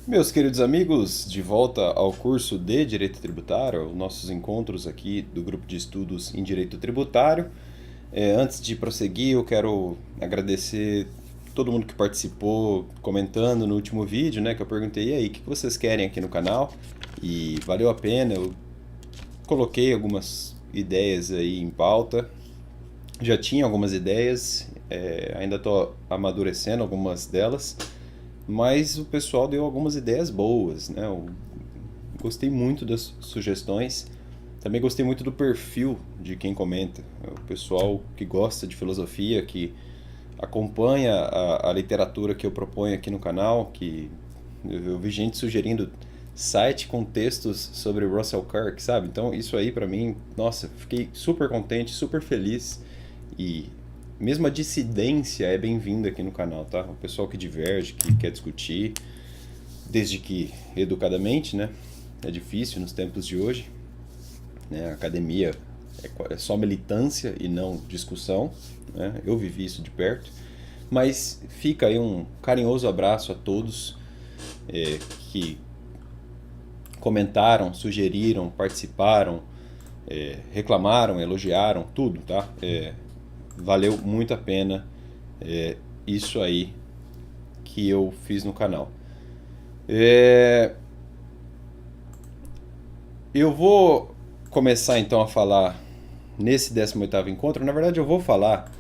Meus queridos amigos, de volta ao curso de Direito Tributário, nossos encontros aqui do grupo de estudos em Direito Tributário. Antes de prosseguir, eu quero agradecer todo mundo que participou comentando no último vídeo, né, que eu perguntei, e aí, o que vocês querem aqui no canal? E valeu a pena, eu coloquei algumas ideias aí em pauta, já tinha algumas ideias, ainda estou amadurecendo algumas delas, mas o pessoal deu algumas ideias boas, né? Eu gostei muito das sugestões. Também gostei muito do perfil de quem comenta. O pessoal que gosta de filosofia, que acompanha a literatura que eu proponho aqui no canal, que eu vi gente sugerindo site com textos sobre Russell Kirk, sabe? Então isso aí pra mim, nossa, fiquei super contente, super feliz e mesmo a dissidência é bem-vinda aqui no canal, tá? O pessoal que diverge, que quer discutir, desde que educadamente, né? É difícil nos tempos de hoje, né? A academia é só militância e não discussão, né? Eu vivi isso de perto, mas fica aí um carinhoso abraço a todos que comentaram, sugeriram, participaram, reclamaram, elogiaram, tudo, tá? Valeu muito a pena isso aí que eu fiz no canal. Eu vou começar então a falar nesse 18º encontro. Na verdade eu vou falar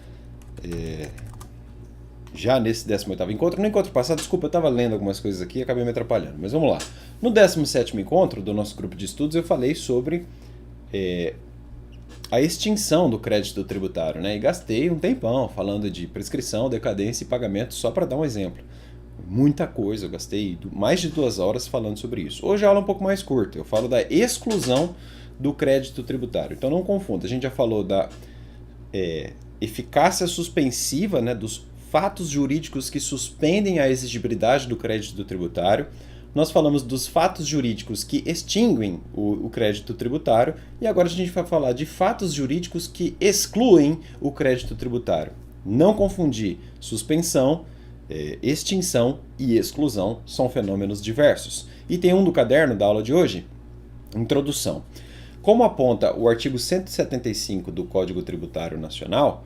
já nesse 18º encontro. No encontro passado, desculpa, eu estava lendo algumas coisas aqui e acabei me atrapalhando. Mas vamos lá. No 17º encontro do nosso grupo de estudos eu falei sobre a extinção do crédito tributário, né? E gastei um tempão falando de prescrição, decadência e pagamento só para dar um exemplo. Muita coisa, eu gastei mais de 2 horas falando sobre isso. Hoje a aula é um pouco mais curta, eu falo da exclusão do crédito tributário. Então não confunda, a gente já falou da eficácia suspensiva, né, dos fatos jurídicos que suspendem a exigibilidade do crédito tributário. Nós falamos dos fatos jurídicos que extinguem o crédito tributário e agora a gente vai falar de fatos jurídicos que excluem o crédito tributário. Não confundir suspensão, extinção e exclusão são fenômenos diversos. E tem um do caderno da aula de hoje, introdução. Como aponta o artigo 175 do Código Tributário Nacional,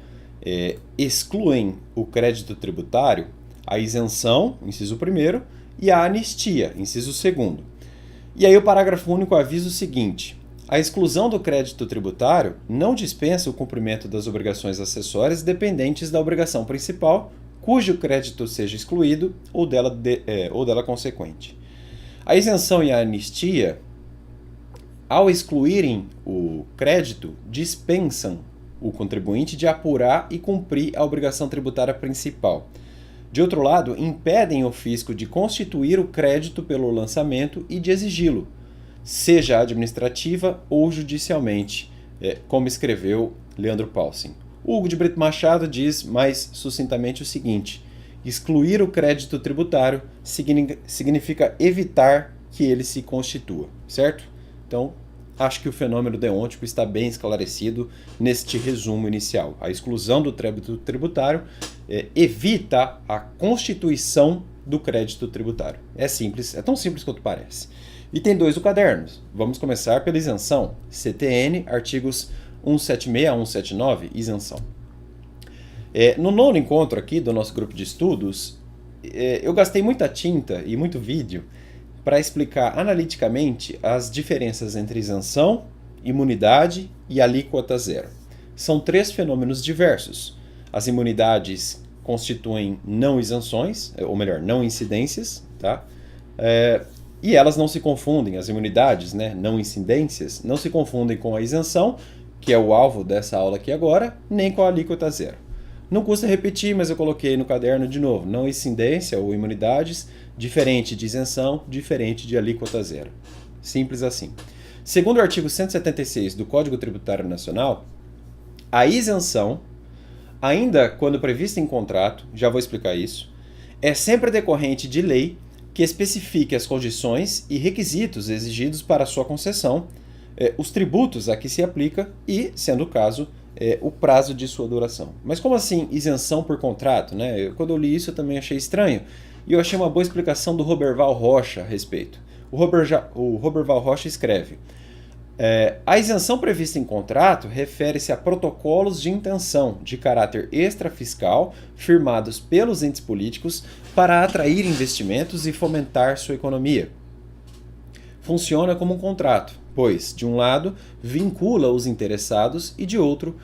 excluem o crédito tributário a isenção, inciso 1º, e a anistia, inciso 2º. E aí o parágrafo único avisa o seguinte: a exclusão do crédito tributário não dispensa o cumprimento das obrigações acessórias dependentes da obrigação principal, cujo crédito seja excluído ou dela consequente. A isenção e a anistia, ao excluírem o crédito, dispensam o contribuinte de apurar e cumprir a obrigação tributária principal. De outro lado, impedem o fisco de constituir o crédito pelo lançamento e de exigi-lo, seja administrativa ou judicialmente, como escreveu Leandro Paulsen. Hugo de Brito Machado diz mais sucintamente o seguinte: excluir o crédito tributário significa evitar que ele se constitua, certo? Então, acho que o fenômeno deontico está bem esclarecido neste resumo inicial. A exclusão do crédito tributário evita a constituição do crédito tributário. É simples, é tão simples quanto parece. Item 2 do caderno. Vamos começar pela isenção. CTN, artigos 176 a 179, isenção. No nono encontro aqui do nosso grupo de estudos, eu gastei muita tinta e muito vídeo para explicar analiticamente as diferenças entre isenção, imunidade e alíquota zero. São 3 fenômenos diversos. As imunidades constituem não isenções, ou melhor, não incidências, tá? E elas não se confundem, as imunidades, né, não incidências, não se confundem com a isenção, que é o alvo dessa aula aqui agora, nem com a alíquota zero. Não custa repetir, mas eu coloquei no caderno de novo. Não incidência ou imunidades, diferente de isenção, diferente de alíquota zero. Simples assim. Segundo o artigo 176 do Código Tributário Nacional, a isenção, ainda quando prevista em contrato, já vou explicar isso, é sempre decorrente de lei que especifique as condições e requisitos exigidos para sua concessão, os tributos a que se aplica e, sendo o caso, o prazo de sua duração. Mas como assim isenção por contrato, né? Quando eu li isso eu também achei estranho. E eu achei uma boa explicação do Roberval Rocha a respeito. O Roberval Rocha escreve: a isenção prevista em contrato refere-se a protocolos de intenção de caráter extrafiscal firmados pelos entes políticos para atrair investimentos e fomentar sua economia. Funciona como um contrato, pois, de um lado, vincula os interessados e, de outro,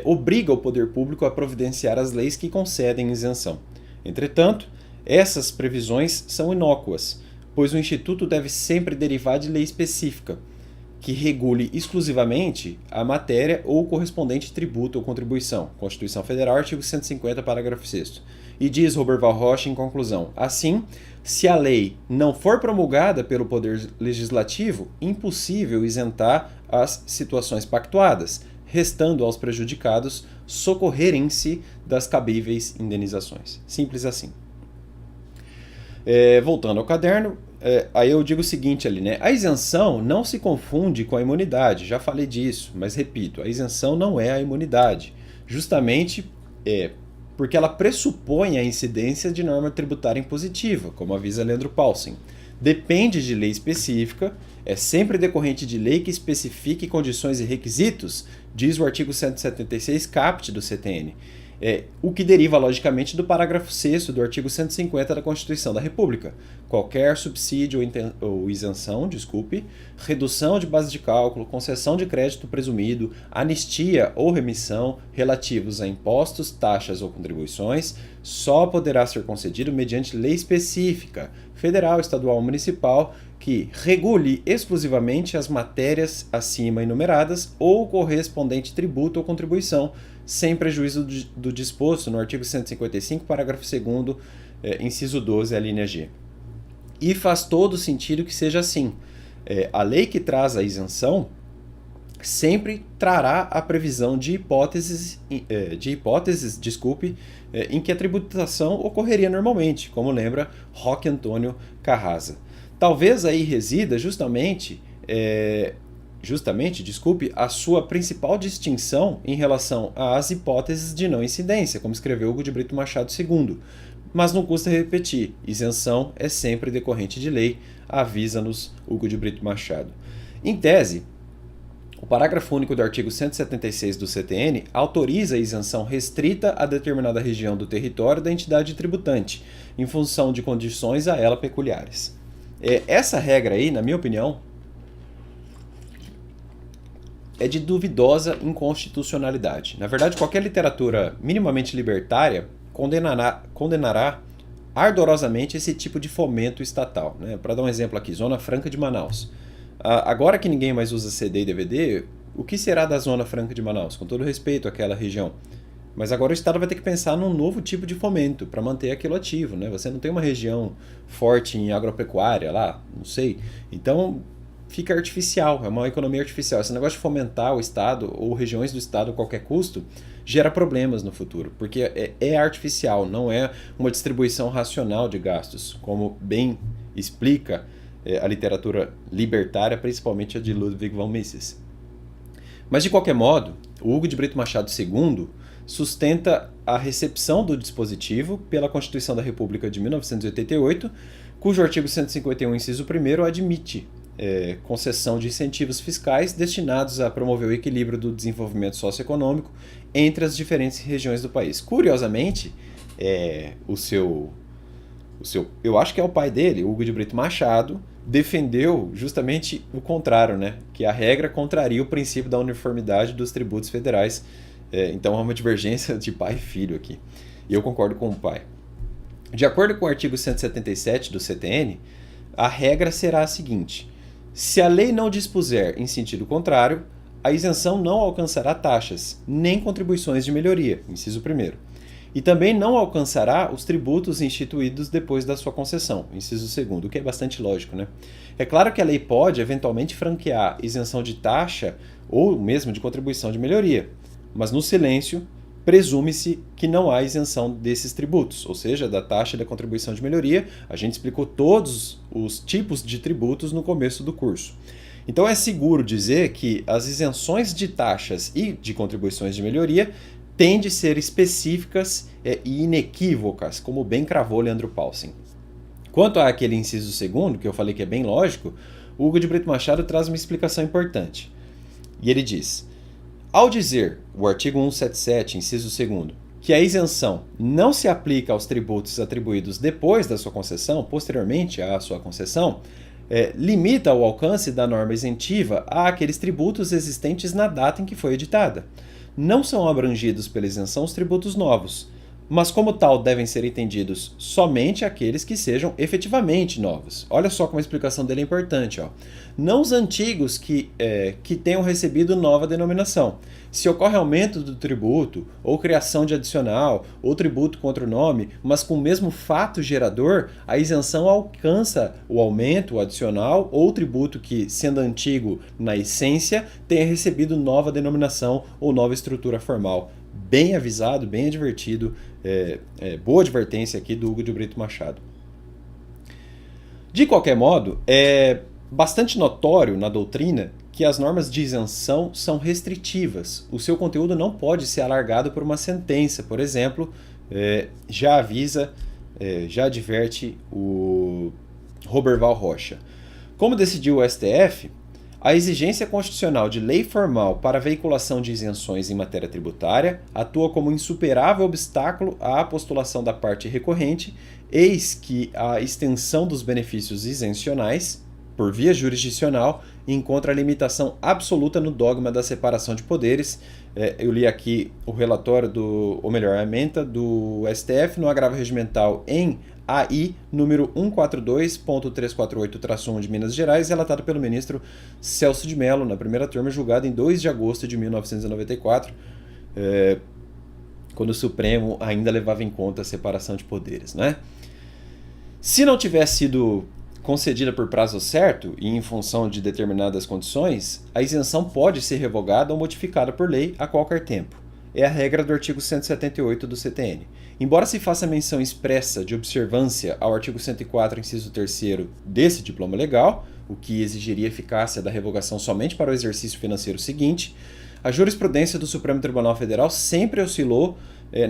obriga o poder público a providenciar as leis que concedem isenção. Entretanto, essas previsões são inócuas, pois o Instituto deve sempre derivar de lei específica, que regule exclusivamente a matéria ou correspondente tributo ou contribuição. Constituição Federal, artigo 150, parágrafo 6º. E diz Roberval Rocha em conclusão: assim, se a lei não for promulgada pelo Poder Legislativo, impossível isentar as situações pactuadas, restando aos prejudicados socorrerem-se das cabíveis indenizações. Simples assim. Voltando ao caderno, aí eu digo o seguinte ali, né? A isenção não se confunde com a imunidade, já falei disso, mas repito, a isenção não é a imunidade, justamente porque ela pressupõe a incidência de norma tributária impositiva, como avisa Leandro Paulsen. Depende de lei específica, é sempre decorrente de lei que especifique condições e requisitos, diz o artigo 176 caput do CTN. O que deriva logicamente do parágrafo 6º do artigo 150 da Constituição da República. Qualquer subsídio ou isenção, redução de base de cálculo, concessão de crédito presumido, anistia ou remissão relativos a impostos, taxas ou contribuições só poderá ser concedido mediante lei específica, federal, estadual ou municipal, que regule exclusivamente as matérias acima enumeradas ou correspondente tributo ou contribuição, sem prejuízo do disposto no artigo 155, parágrafo 2º, inciso 12, a linha G. E faz todo sentido que seja assim. A lei que traz a isenção sempre trará a previsão de hipóteses, em que a tributação ocorreria normalmente, como lembra Roque Antônio Carrasa. Talvez aí resida justamente a sua principal distinção em relação às hipóteses de não incidência, como escreveu Hugo de Brito Machado II. Mas não custa repetir, isenção é sempre decorrente de lei, avisa-nos Hugo de Brito Machado. Em tese, o parágrafo único do artigo 176 do CTN autoriza a isenção restrita a determinada região do território da entidade tributante, em função de condições a ela peculiares. Essa regra aí, na minha opinião, é de duvidosa inconstitucionalidade. Na verdade, qualquer literatura minimamente libertária condenará ardorosamente esse tipo de fomento estatal. Né? Para dar um exemplo aqui, Zona Franca de Manaus. Agora que ninguém mais usa CD e DVD, o que será da Zona Franca de Manaus? Com todo respeito àquela região. Mas agora o Estado vai ter que pensar num novo tipo de fomento para manter aquilo ativo. Né? Você não tem uma região forte em agropecuária lá, não sei. Então fica artificial, é uma economia artificial. Esse negócio de fomentar o Estado ou regiões do Estado a qualquer custo gera problemas no futuro, porque é artificial, não é uma distribuição racional de gastos, como bem explica a literatura libertária, principalmente a de Ludwig von Mises. Mas, de qualquer modo, o Hugo de Brito Machado II sustenta a recepção do dispositivo pela Constituição da República de 1988, cujo artigo 151, inciso 1º, admite concessão de incentivos fiscais destinados a promover o equilíbrio do desenvolvimento socioeconômico entre as diferentes regiões do país. Curiosamente, eu acho que é o pai dele, Hugo de Brito Machado, defendeu justamente o contrário, né? Que a regra contraria o princípio da uniformidade dos tributos federais. Então há uma divergência de pai e filho aqui. E eu concordo com o pai. De acordo com o artigo 177 do CTN, a regra será a seguinte: se a lei não dispuser em sentido contrário, a isenção não alcançará taxas, nem contribuições de melhoria, inciso 1º. E também não alcançará os tributos instituídos depois da sua concessão, inciso 2º, o que é bastante lógico, né? É claro que a lei pode, eventualmente, franquear isenção de taxa ou mesmo de contribuição de melhoria, mas no silêncio presume-se que não há isenção desses tributos, ou seja, da taxa e da contribuição de melhoria. A gente explicou todos os tipos de tributos no começo do curso. Então é seguro dizer que as isenções de taxas e de contribuições de melhoria tendem a ser específicas e inequívocas, como bem cravou Leandro Paulsen. Quanto àquele inciso segundo, que eu falei que é bem lógico, o Hugo de Brito Machado traz uma explicação importante. E ele diz: ao dizer, o artigo 177, inciso 2º, que a isenção não se aplica aos tributos atribuídos depois da sua concessão, posteriormente à sua concessão, limita o alcance da norma isentiva àqueles tributos existentes na data em que foi editada. Não são abrangidos pela isenção os tributos novos, mas como tal devem ser entendidos somente aqueles que sejam efetivamente novos. Olha só como a explicação dele é importante. Ó. Não os antigos que tenham recebido nova denominação. Se ocorre aumento do tributo, ou criação de adicional, ou tributo contra o nome, mas com o mesmo fato gerador, a isenção alcança o aumento, o adicional, ou tributo que, sendo antigo na essência, tenha recebido nova denominação ou nova estrutura formal. Bem avisado, bem advertido, boa advertência aqui do Hugo de Brito Machado. De qualquer modo, é bastante notório na doutrina que as normas de isenção são restritivas. O seu conteúdo não pode ser alargado por uma sentença, por exemplo, já adverte o Roberval Rocha. Como decidiu o STF, a exigência constitucional de lei formal para a veiculação de isenções em matéria tributária atua como insuperável obstáculo à postulação da parte recorrente, eis que a extensão dos benefícios isencionais, por via jurisdicional, encontra limitação absoluta no dogma da separação de poderes. Eu li aqui o relatório a ementa do STF no agravo regimental em AI número 142.348-1 de Minas Gerais, relatado pelo ministro Celso de Mello, na primeira turma, julgado em 2 de agosto de 1994, quando o Supremo ainda levava em conta a separação de poderes, né? Se não tivesse sido concedida por prazo certo e em função de determinadas condições, a isenção pode ser revogada ou modificada por lei a qualquer tempo. É a regra do artigo 178 do CTN. Embora se faça menção expressa de observância ao artigo 104, inciso 3º desse diploma legal, o que exigiria eficácia da revogação somente para o exercício financeiro seguinte, a jurisprudência do Supremo Tribunal Federal sempre oscilou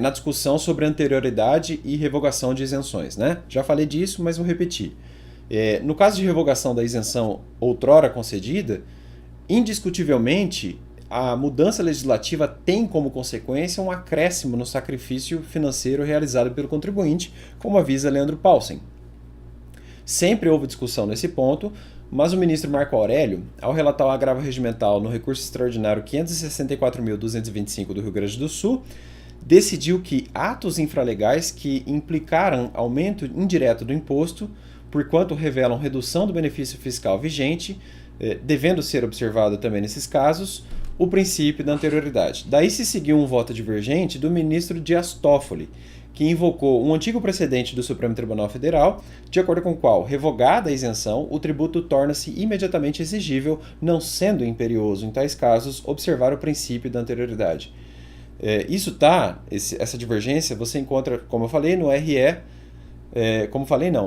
na discussão sobre anterioridade e revogação de isenções, né? Já falei disso, mas vou repetir. No caso de revogação da isenção outrora concedida, indiscutivelmente, a mudança legislativa tem como consequência um acréscimo no sacrifício financeiro realizado pelo contribuinte, como avisa Leandro Paulsen. Sempre houve discussão nesse ponto, mas o ministro Marco Aurélio, ao relatar o agravo regimental no recurso extraordinário 564.225 do Rio Grande do Sul, decidiu que atos infralegais que implicaram aumento indireto do imposto, porquanto revelam redução do benefício fiscal vigente, devendo ser observado também nesses casos o princípio da anterioridade. Daí se seguiu um voto divergente do ministro Dias Toffoli, que invocou um antigo precedente do Supremo Tribunal Federal, de acordo com o qual, revogada a isenção, o tributo torna-se imediatamente exigível, não sendo imperioso, em tais casos, observar o princípio da anterioridade. Essa divergência você encontra, como eu falei, no RE,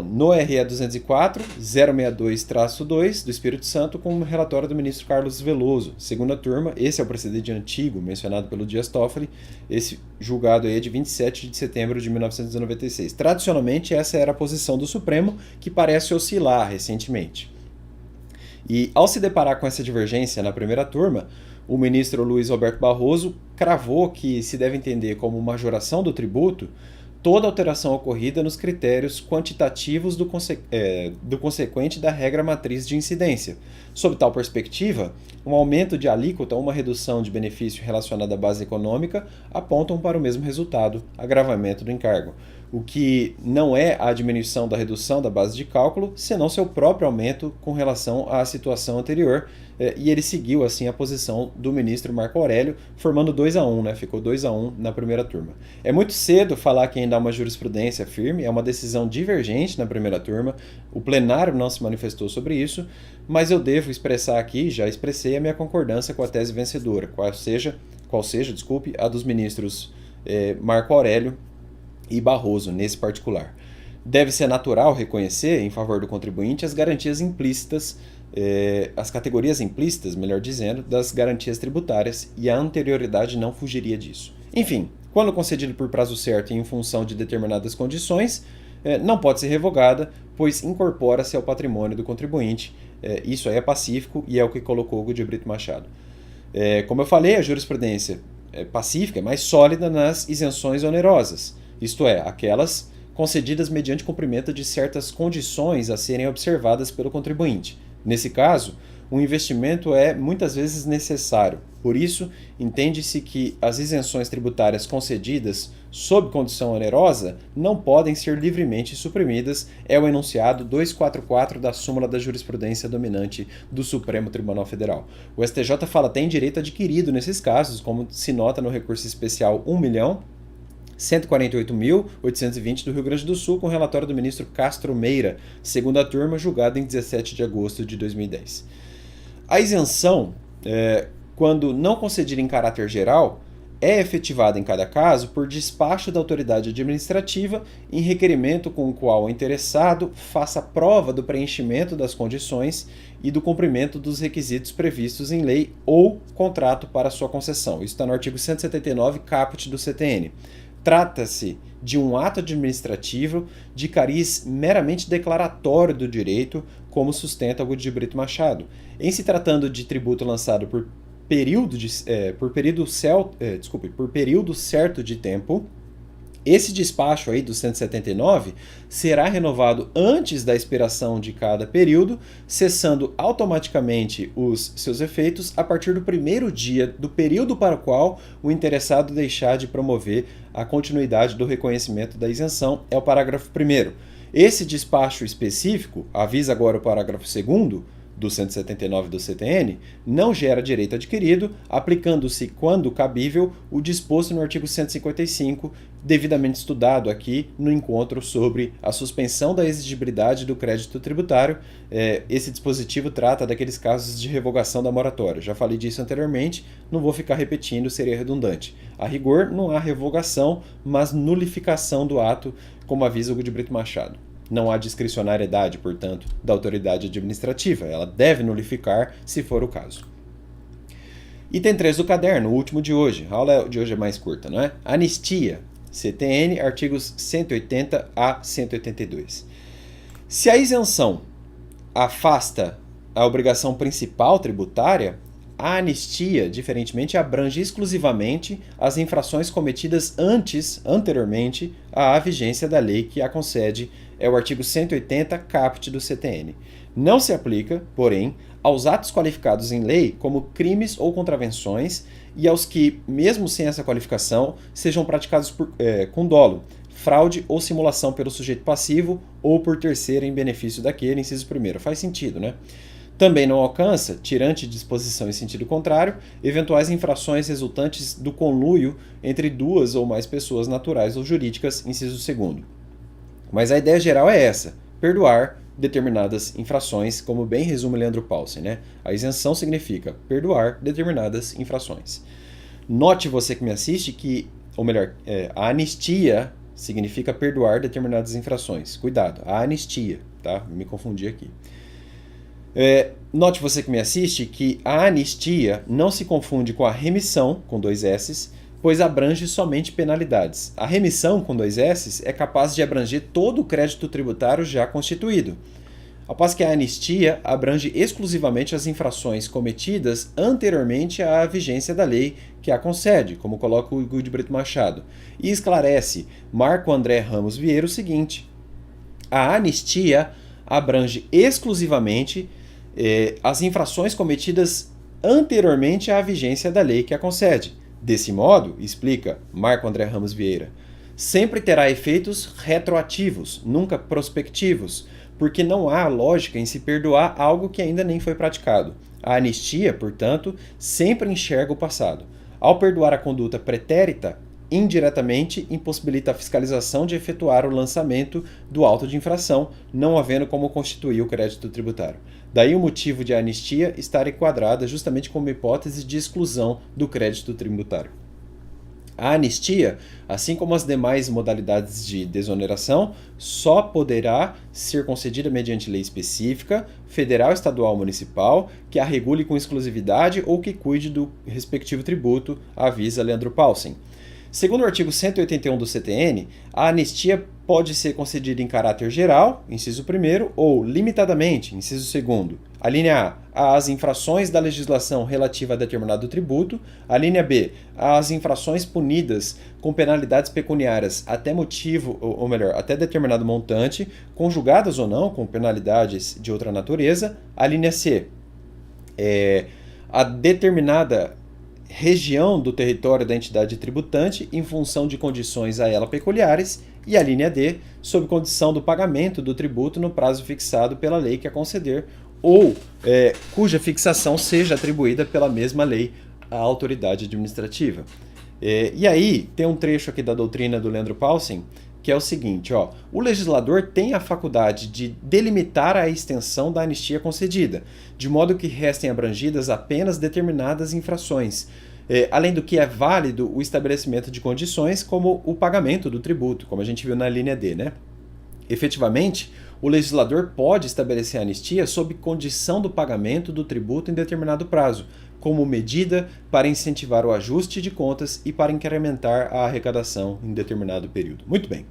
no RE 204, 062-2 do Espírito Santo, com o relatório do ministro Carlos Veloso, segunda turma. Esse é o precedente antigo, mencionado pelo Dias Toffoli. Esse julgado aí é de 27 de setembro de 1996. Tradicionalmente, essa era a posição do Supremo, que parece oscilar recentemente. E ao se deparar com essa divergência na primeira turma, o ministro Luiz Roberto Barroso cravou que se deve entender como majoração do tributo toda alteração ocorrida nos critérios quantitativos do consequente da regra matriz de incidência. Sob tal perspectiva, um aumento de alíquota ou uma redução de benefício relacionada à base econômica apontam para o mesmo resultado, agravamento do encargo, o que não é a diminuição da redução da base de cálculo, senão seu próprio aumento com relação à situação anterior, e ele seguiu assim a posição do ministro Marco Aurélio, formando 2-1, né? Ficou 2-1 na primeira turma. É muito cedo falar que ainda há uma jurisprudência firme, é uma decisão divergente na primeira turma, o plenário não se manifestou sobre isso, mas eu devo expressar aqui, já expressei a minha concordância com a tese vencedora, qual seja, a dos ministros Marco Aurélio e Barroso, nesse particular. Deve ser natural reconhecer, em favor do contribuinte, as garantias implícitas, as categorias implícitas, melhor dizendo, das garantias tributárias, e a anterioridade não fugiria disso. Enfim, quando concedido por prazo certo e em função de determinadas condições, não pode ser revogada, pois incorpora-se ao patrimônio do contribuinte. Isso aí é pacífico e é o que colocou o de Brito Machado. Como eu falei, a jurisprudência pacífica é mais sólida nas isenções onerosas, isto é, aquelas concedidas mediante cumprimento de certas condições a serem observadas pelo contribuinte. Nesse caso, o investimento é muitas vezes necessário. Por isso, entende-se que as isenções tributárias concedidas sob condição onerosa não podem ser livremente suprimidas, é o enunciado 244 da súmula da jurisprudência dominante do Supremo Tribunal Federal. O STJ fala tem direito adquirido nesses casos, como se nota no recurso especial 1.148.820 do Rio Grande do Sul, com relatório do ministro Castro Meira, segunda turma, julgado em 17 de agosto de 2010. A isenção, quando não concedida em caráter geral, é efetivada em cada caso por despacho da autoridade administrativa em requerimento com o qual o interessado faça prova do preenchimento das condições e do cumprimento dos requisitos previstos em lei ou contrato para sua concessão. Isso está no artigo 179, caput do CTN. Trata-se de um ato administrativo de cariz meramente declaratório do direito, como sustenta o de Brito Machado. Em se tratando de tributo lançado por período certo de tempo, esse despacho aí do 179 será renovado antes da expiração de cada período, cessando automaticamente os seus efeitos a partir do primeiro dia do período para o qual o interessado deixar de promover a continuidade do reconhecimento da isenção, é o parágrafo 1º. Esse despacho específico, avisa agora o parágrafo 2º, do 179 do CTN, não gera direito adquirido, aplicando-se, quando cabível, o disposto no artigo 155, devidamente estudado aqui no encontro sobre a suspensão da exigibilidade do crédito tributário. Esse dispositivo trata daqueles casos de revogação da moratória. Já falei disso anteriormente, não vou ficar repetindo, seria redundante. A rigor, não há revogação, mas nulificação do ato, como avisa o de Brito Machado. Não há discricionariedade, portanto, da autoridade administrativa. Ela deve nulificar, se for o caso. Item 3 do caderno, o último de hoje. A aula de hoje é mais curta, não é? Anistia. CTN, artigos 180 a 182. Se a isenção afasta a obrigação principal tributária, a anistia, diferentemente, abrange exclusivamente as infrações cometidas anteriormente à vigência da lei que a concede, é o artigo 180, caput do CTN. Não se aplica, porém, aos atos qualificados em lei como crimes ou contravenções e aos que, mesmo sem essa qualificação, sejam praticados com dolo, fraude ou simulação pelo sujeito passivo ou por terceiro em benefício daquele, inciso 1º. Faz sentido, né? Também não alcança, tirante disposição em sentido contrário, eventuais infrações resultantes do conluio entre duas ou mais pessoas naturais ou jurídicas, inciso 2º. Mas a ideia geral é essa, perdoar determinadas infrações, como bem resume Leandro Paulsen, né? A isenção significa perdoar determinadas infrações. Note você que me assiste que, ou melhor, a anistia significa perdoar determinadas infrações. Cuidado, a anistia, tá? Me confundi aqui. Note você que me assiste que a anistia não se confunde com a remissão, com 2 S's, pois abrange somente penalidades. A remissão, com 2 S's, é capaz de abranger todo o crédito tributário já constituído, ao passo que a anistia abrange exclusivamente as infrações cometidas anteriormente à vigência da lei que a concede, como coloca o de Brito Machado, e esclarece Marco André Ramos Vieira o seguinte: a anistia abrange exclusivamente as infrações cometidas anteriormente à vigência da lei que a concede. Desse modo, explica Marco André Ramos Vieira, sempre terá efeitos retroativos, nunca prospectivos, porque não há lógica em se perdoar algo que ainda nem foi praticado. A anistia, portanto, sempre enxerga o passado. Ao perdoar a conduta pretérita, indiretamente impossibilita a fiscalização de efetuar o lançamento do auto de infração, não havendo como constituir o crédito tributário. Daí o motivo de a anistia estar enquadrada justamente como hipótese de exclusão do crédito tributário. A anistia, assim como as demais modalidades de desoneração, só poderá ser concedida mediante lei específica, federal, estadual ou municipal, que a regule com exclusividade ou que cuide do respectivo tributo, avisa Leandro Paulsen. Segundo o artigo 181 do CTN, a anistia pode ser concedida em caráter geral, inciso 1º, ou limitadamente, inciso 2º. A linha A, as infrações da legislação relativa a determinado tributo. A linha B, as infrações punidas com penalidades pecuniárias até motivo, ou melhor, até determinado montante, conjugadas ou não com penalidades de outra natureza. A linha C, a determinada região do território da entidade tributante em função de condições a ela peculiares, e a linha D, sob condição do pagamento do tributo no prazo fixado pela lei que a conceder ou cuja fixação seja atribuída pela mesma lei à autoridade administrativa. E aí tem um trecho aqui da doutrina do Leandro Paulsen, que é o seguinte, o legislador tem a faculdade de delimitar a extensão da anistia concedida, de modo que restem abrangidas apenas determinadas infrações, além do que é válido o estabelecimento de condições como o pagamento do tributo, como a gente viu na linha D, né? Efetivamente, o legislador pode estabelecer a anistia sob condição do pagamento do tributo em determinado prazo, como medida para incentivar o ajuste de contas e para incrementar a arrecadação em determinado período. Muito bem.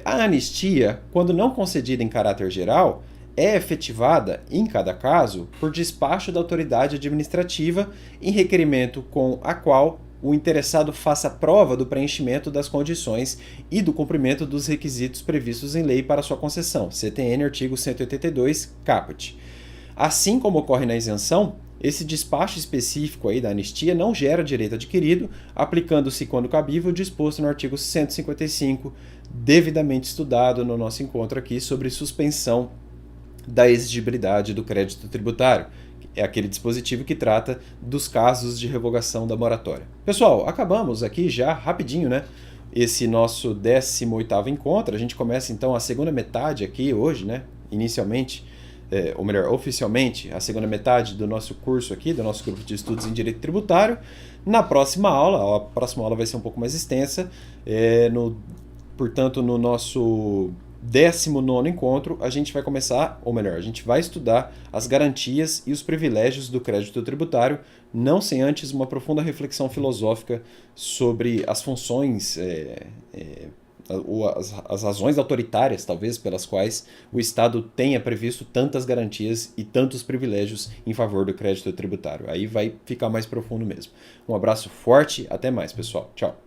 A anistia, quando não concedida em caráter geral, é efetivada, em cada caso, por despacho da autoridade administrativa em requerimento com a qual o interessado faça prova do preenchimento das condições e do cumprimento dos requisitos previstos em lei para sua concessão, CTN artigo 182, caput. Assim como ocorre na isenção, esse despacho específico aí da anistia não gera direito adquirido, aplicando-se, quando cabível, o disposto no artigo 155, devidamente estudado no nosso encontro aqui sobre suspensão da exigibilidade do crédito tributário. É aquele dispositivo que trata dos casos de revogação da moratória. Pessoal, acabamos aqui já rapidinho, né? Esse nosso 18º encontro. A gente começa então a segunda metade aqui hoje, né? Inicialmente, ou melhor, oficialmente, a segunda metade do nosso curso aqui, do nosso grupo de estudos em Direito Tributário. Na próxima aula, a próxima aula vai ser um pouco mais extensa, portanto, no nosso 19º encontro, a gente vai começar, ou melhor, a gente vai estudar as garantias e os privilégios do crédito tributário, não sem antes uma profunda reflexão filosófica sobre as funções, as razões autoritárias, talvez, pelas quais o Estado tenha previsto tantas garantias e tantos privilégios em favor do crédito tributário. Aí vai ficar mais profundo mesmo. Um abraço forte, até mais, pessoal. Tchau.